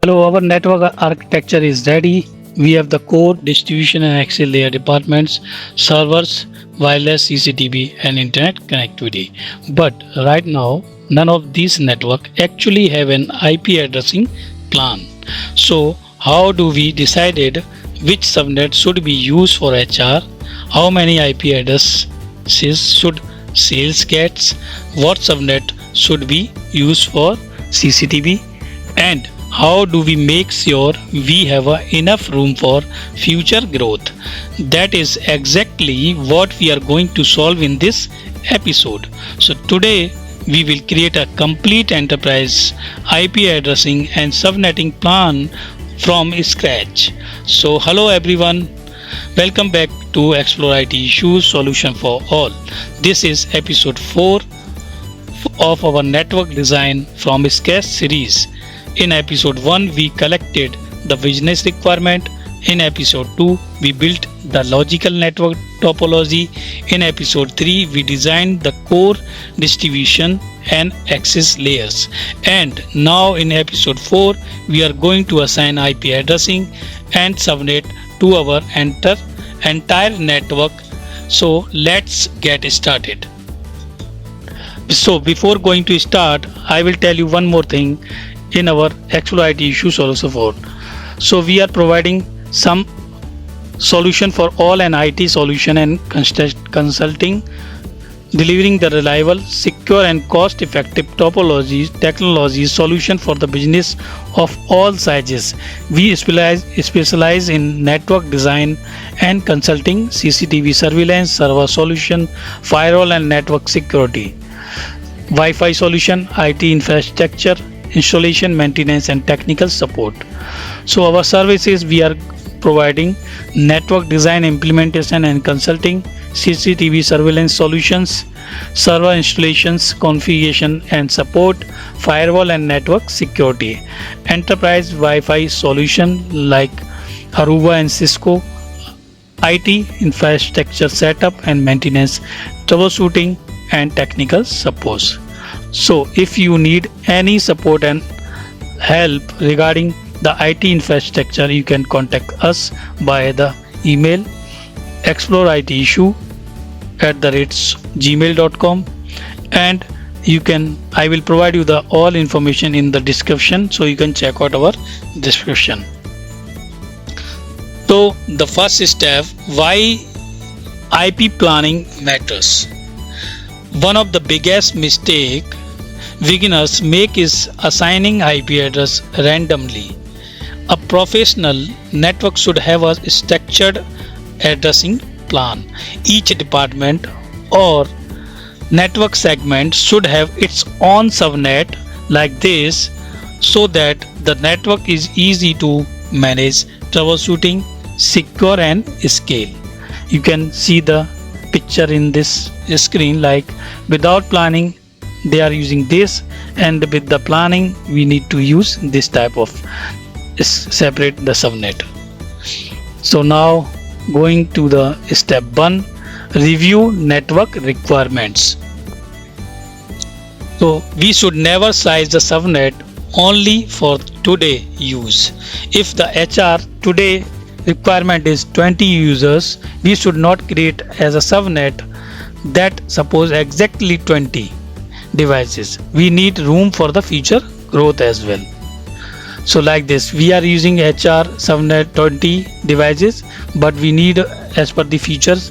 Hello, our network architecture is ready. We have the core, distribution and access layer departments, servers, wireless CCTV and internet connectivity. But right now, none of these network actually have an IP addressing plan. So how do we decided which subnet should be used for HR? How many IP addresses should sales get? What subnet should be used for CCTV? And how do we make sure we have enough room for future growth? That is exactly what we are going to solve in this episode. So today we will create a complete enterprise IP addressing and subnetting plan from scratch. So hello everyone, welcome back to Explore IT Issues Solution for All. This is episode 4 of our network design from scratch series. In episode 1, we collected the business requirement. In episode 2, we built the logical network topology. In episode 3, we designed the core, distribution and access layers. And now in episode 4, we are going to assign IP addressing and subnet to our entire network. So let's get started. So before going to start, I will tell you one more thing in our Explore IT issue solution for. So we are providing some solution for all an IT solution and consulting, delivering the reliable, secure and cost effective technology solution for the business of all sizes. We specialize in network design and consulting, CCTV surveillance, server solution, firewall and network security, Wi-Fi solution, IT infrastructure, installation, maintenance and technical support. So our services, we are providing network design, implementation and consulting, CCTV surveillance solutions, server installations, configuration and support, firewall and network security, enterprise Wi-Fi solution like Aruba and Cisco, IT infrastructure setup and maintenance, troubleshooting and technical support. So if you need any support and help regarding the IT infrastructure, you can contact us by the email exploreitissue@gmail.com, and I will provide you the all information in the description, so you can check out our description. So the first step, why IP planning matters. One of the biggest mistake beginners make is assigning IP address randomly. A professional network should have a structured addressing plan. Each department or network segment should have its own subnet like this, so that the network is easy to manage, troubleshooting, secure and scale. You can see the picture in this screen, like without planning they are using this, and with the planning we need to use this type of separate the subnet. So now going to the step 1, review network requirements. So we should never size the subnet only for today use. If the HR today requirement is 20 users, we should not create as a subnet that suppose exactly 20 devices. We need room for the future growth as well. So like this, we are using HR subnet 20 devices, but we need, as per the features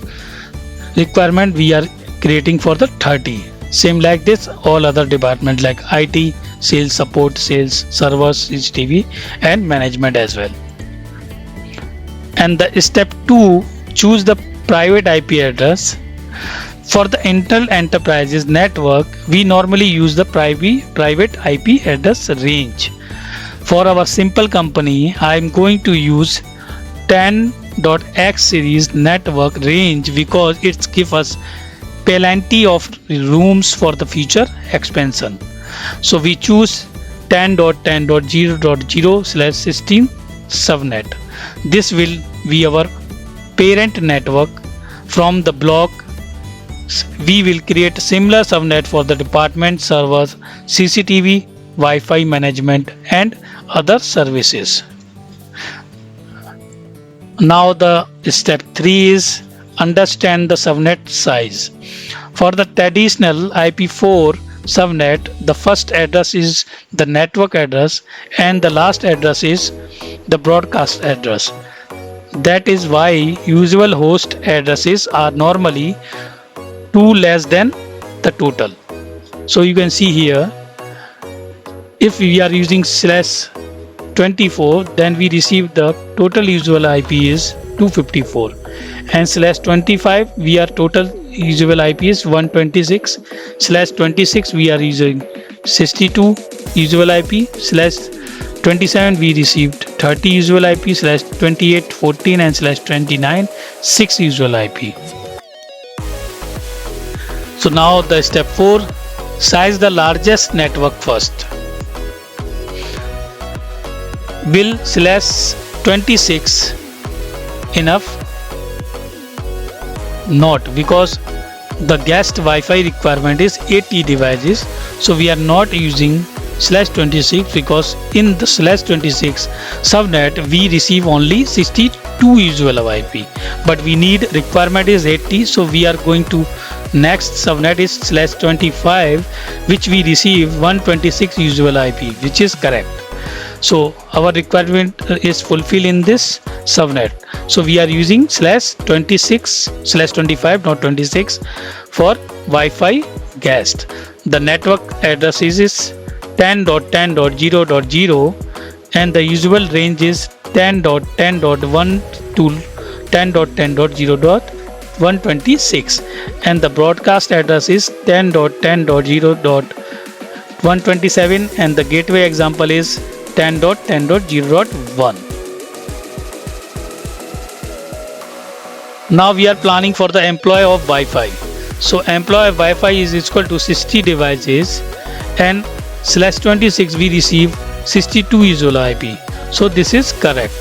requirement, we are creating for the 30. Same like this, all other departments like IT, sales, support, sales, servers, CCTV and management as well. And the step 2, choose the private IP address. For the Intel Enterprises network, we normally use the private IP address range. For our simple company, I am going to use 10.x series network range because it gives us plenty of rooms for the future expansion. So we choose 10.10.0.0/16 subnet. This will be our parent network. From the block, we will create similar subnet for the department, servers, CCTV, Wi-Fi management and other services. Now the step 3 is understand the subnet size. For the traditional IP4 subnet, the first address is the network address and the last address is the broadcast address. That is why usual host addresses are normally 2 less than the total. So you can see here, if we are using /24, then we receive the total usual IP is 254, and /25 we are total usual IP is 126, /26 we are using 62 usual IP, /27 we received 30 usual IP, /28 14, and /29 6 usual IP. So now the step 4, size the largest network first. Will /26 enough? Not, because the guest Wi-Fi requirement is 80 devices, so we are not using /26 because in the /26 subnet we receive only 62 usual IP, but we need requirement is 80, so we are going to next subnet is /25, which we receive 126 usual IP, which is correct. So our requirement is fulfilled in this subnet. So we are using /26/25, not 26, for Wi-Fi guest. The network address is 10.10.0.0 and the usual range is 10.10.1 to 10.10.0.126, and the broadcast address is 10.10.0.127, and the gateway example is 10.10.0.1. Now we are planning for the employee of Wi-Fi. So employee of Wi-Fi is equal to 60 devices, and /26 we receive 62 usual IP. So this is correct.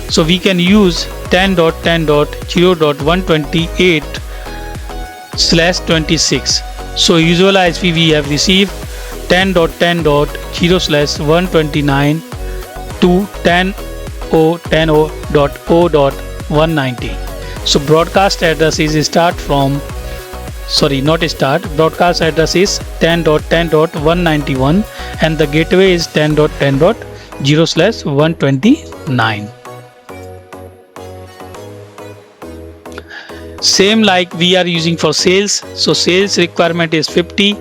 So we can use 10.10.0.128 /26. So usual IP we have received 10.10.0/129 to 10.0.0.190. So broadcast address is broadcast address is 10.10.191 and the gateway is 10.10.0/129. Same like we are using for sales. So sales requirement is 50,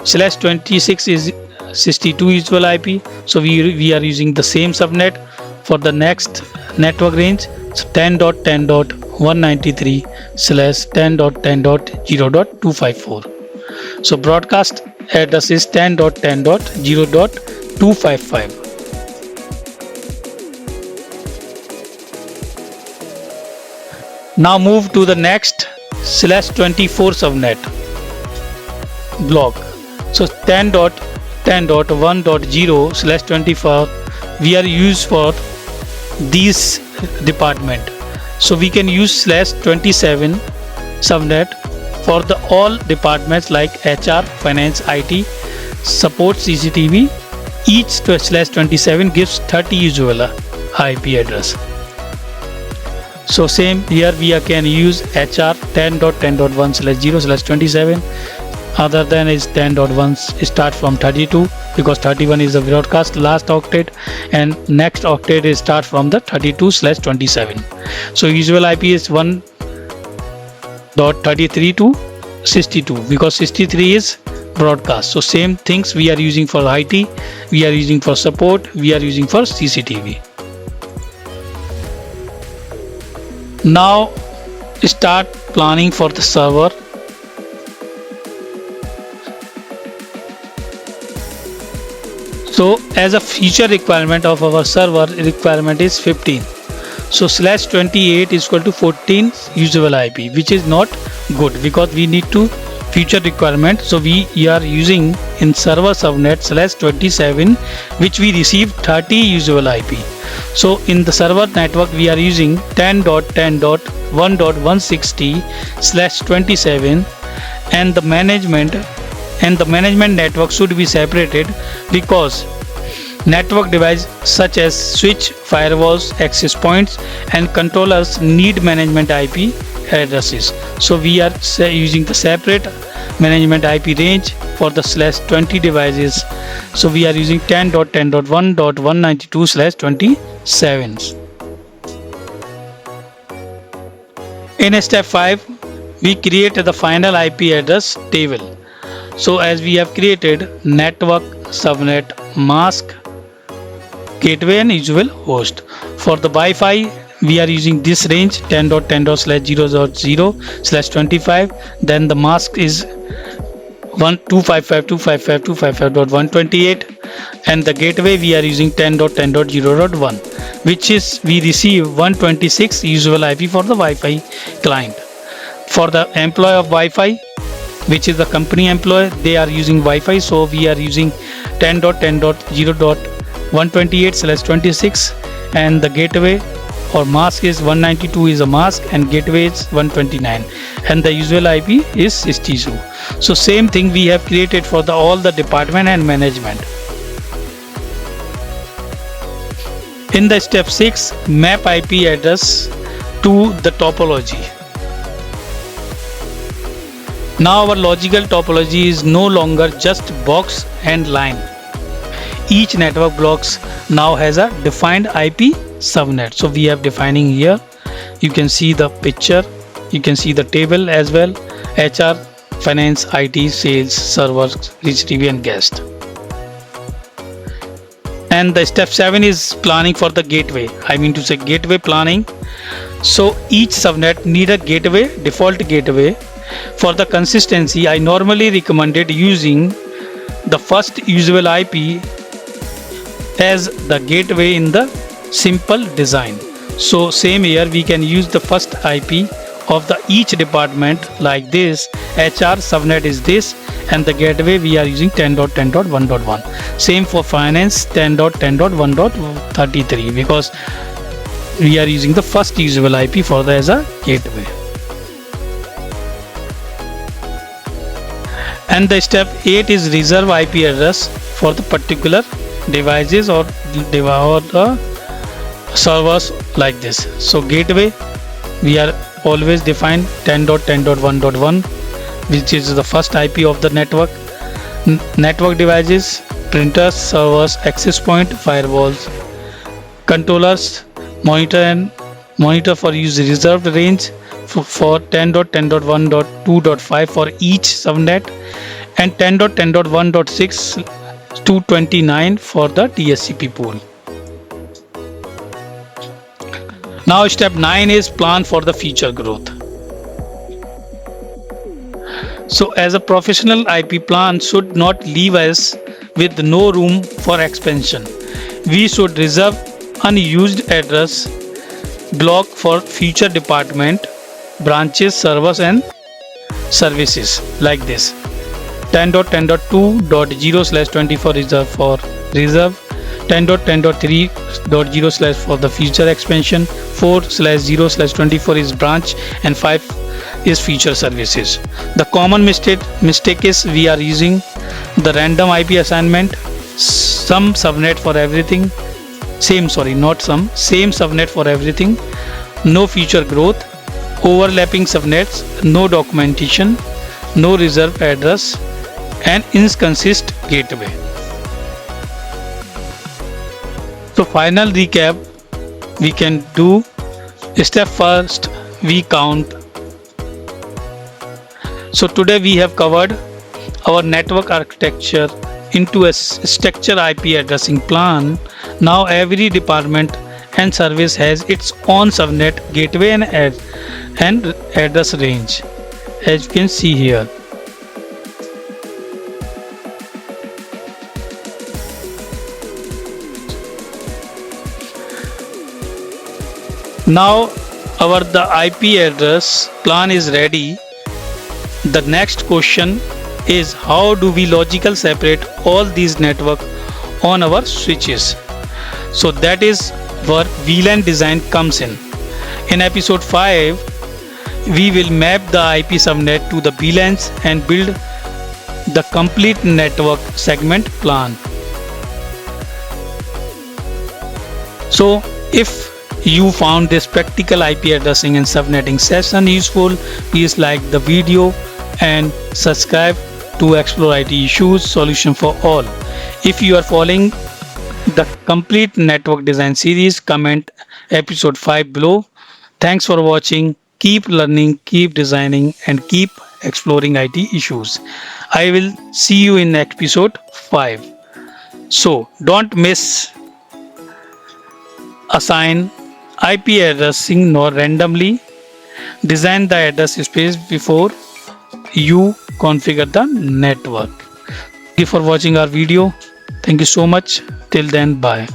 /26 is 62 usual IP. So we are using the same subnet for the next network range. So 10.10.193 /10.10.0.254. So broadcast address is 10.10.0.255. Now move to the next /24 subnet block. So 10.10.1.0/24 we are used for these department. So we can use /27 subnet for the all departments like HR, finance, IT, support, CCTV. Each /27 gives 30 usual IP address. So same here we can use HR 10.10.1/0/27. Other than is 10.1 start from 32 because 31 is the broadcast last octet, and next octet is start from the 32/27. So usual IP is 1.33 to 62 because 63 is broadcast. So same things we are using for IT, we are using for support, we are using for CCTV. Now start planning for the server. So as a future requirement of our server requirement is 15. So /28 is equal to 14 usual IP, which is not good because we need to future requirement. So we are using in server subnet /27, which we receive 30 usual IP. So in the server network we are using 10.10.1.160/27, and the management and the management network should be separated because network devices such as switch, firewalls, access points and controllers need management IP addresses. So we are using the separate management IP range for the /20 devices. So we are using 10.10.1.192/27. In step 5, we create the final IP address table. So as we have created network, subnet, mask, gateway and usual host. For the Wi-Fi, we are using this range 10.10/0.0/25. Then the mask is 255.255.255.128 and the gateway we are using 10.10.0.1, which is we receive 126 usual IP for the Wi-Fi client. For the employee of Wi-Fi, which is the company employee, they are using Wi-Fi, so we are using 10.10.0.128/26 and the gateway or mask is 192 is a mask and gateway is 129 and the usual IP is 62. So same thing we have created for all the department and management. In the step 6, map IP address to the topology. Now our logical topology is no longer just box and line. Each network blocks now has a defined IP subnet. So we have defining here. You can see the picture, you can see the table as well. HR, finance, IT, sales, servers, HTTP and guest. And the step 7 is planning for the gateway. I mean to say gateway planning. So each subnet need a gateway, default gateway. For the consistency, I normally recommended using the first usual IP as the gateway in the simple design. So same here we can use the first IP of the each department like this. HR subnet is this and the gateway we are using 10.10.1.1. Same for finance 10.10.1.33 because we are using the first usual IP for the as a gateway. And the step 8 is reserve IP address for the particular devices or the servers like this. So gateway we are always define 10.10.1.1, which is the first IP of the network. Network devices, printers, servers, access point, firewalls, controllers, monitor for use reserved range for 10.10.1.2.5 for each subnet and 10.10.1.6 to 29 for the DHCP pool. Now step 9 is plan for the future growth. So as a professional, IP plan should not leave us with no room for expansion. We should reserve unused address block for future department, branches, servers and services like this. 10.10.2.0/24 reserve for reserve, 10.10.3.0/ for the future expansion, 4/0/24 is branch and 5 is future services. The common mistake is we are using the random IP assignment, same subnet for everything, same subnet for everything, no future growth, overlapping subnets, no documentation, no reserve address and inconsistent gateway. So final recap we can do. Step first, we count. So today we have covered our network architecture into a structured IP addressing plan. Now every department and service has its own subnet, gateway and address range, as you can see here. Now the IP address plan is ready. The next question is how do we logically separate all these network on our switches? So that is where VLAN design comes in. In episode 5, we will map the IP subnet to the VLANs and build the complete network segment plan. So if you found this practical IP addressing and subnetting session useful, please like the video and subscribe to Explore IT Issues Solution for All. If you are following the complete network design series, comment episode 5 below. Thanks for watching. Keep learning, keep designing, and keep exploring IT issues. I will see you in episode 5. So don't miss assign IP addressing nor randomly. Design the address space before you configure the network. Thank you for watching our video. Thank you so much. Till then, bye.